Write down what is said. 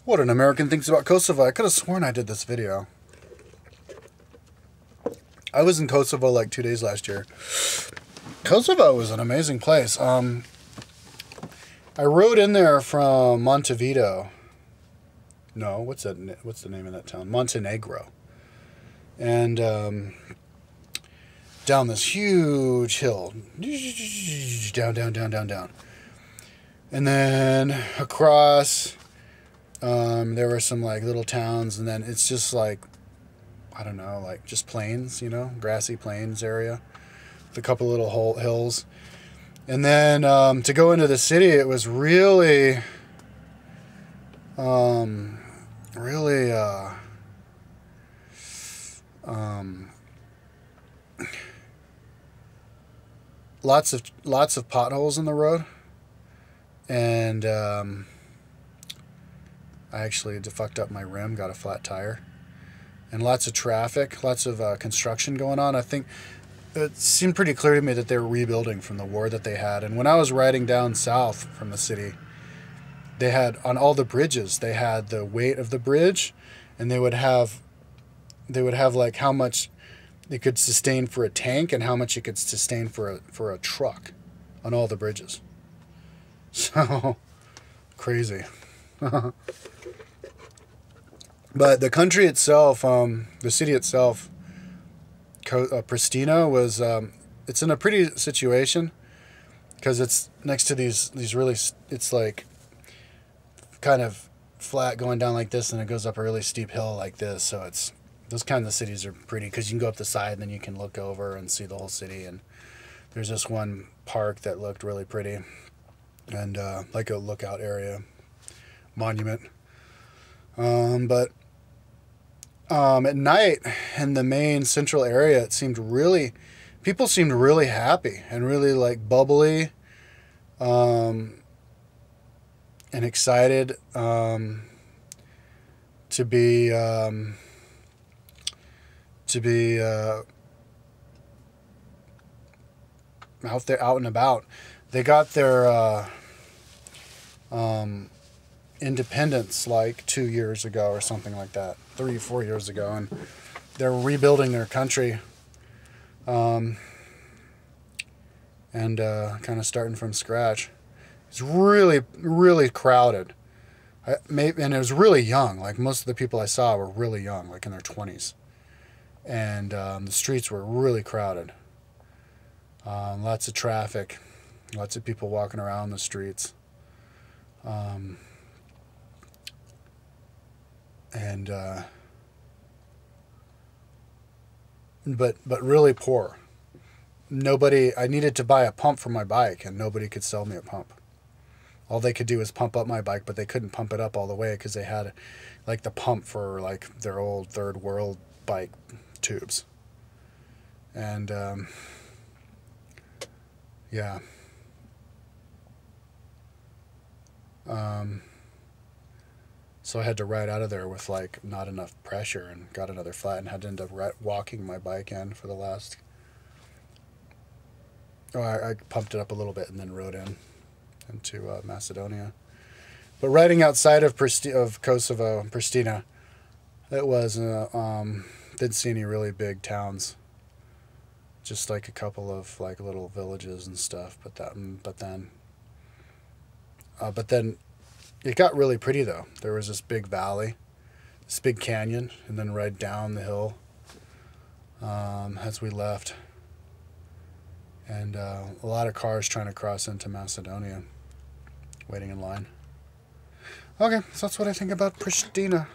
What an American thinks about Kosovo. I could have sworn I did this video. I was in Kosovo like 2 days last year. Kosovo was an amazing place. I rode in there from Montevideo. No, what's the name of that town? Montenegro. And down this huge hill. Down, down, down, down, down. And then across, there were some like little towns, and then it's just like, I don't know, like just plains, you know, grassy plains area with a couple little hills. And then to go into the city, it was really, lots of potholes in the road. And I actually fucked up my rim, got a flat tire. And lots of traffic, lots of construction going on. I think it seemed pretty clear to me that they were rebuilding from the war that they had. And when I was riding down south from the city, they had, on all the bridges, they had the weight of the bridge, and they would have like how much it could sustain for a tank and how much it could sustain for a truck on all the bridges. So crazy. But the country itself, the city itself, Pristina, was, it's in a pretty situation because it's next to these really, it's like kind of flat going down like this, and it goes up a really steep hill like this. So it's, those kinds of cities are pretty because you can go up the side and then you can look over and see the whole city. And there's this one park that looked really pretty, and like a lookout area, monument. But at night in the main central area, it seemed really, people seemed really happy and really like bubbly, and excited to be out there, out and about. They got their independence like 2 years ago or something like that, 3 or 4 years ago, and they're rebuilding their country, and kind of starting from scratch. It's really, really crowded. And it was really young. Like most of the people I saw were really young, like in their 20s, and the streets were really crowded. Lots of traffic, lots of people walking around the streets. But really poor. Nobody, I needed to buy a pump for my bike, and nobody could sell me a pump. All they could do was pump up my bike, but they couldn't pump it up all the way because they had like the pump for like their old third world bike tubes. And yeah. So I had to ride out of there with like not enough pressure, and got another flat, and had to end up walking my bike in for the last. Oh, I pumped it up a little bit and then rode into Macedonia. But riding outside of Kosovo, Pristina, it was didn't see any really big towns. Just like a couple of like little villages and stuff. But then it got really pretty though. There was this big valley, this big canyon, and then right down the hill as we left. And a lot of cars trying to cross into Macedonia, waiting in line. Okay, so that's what I think about Pristina.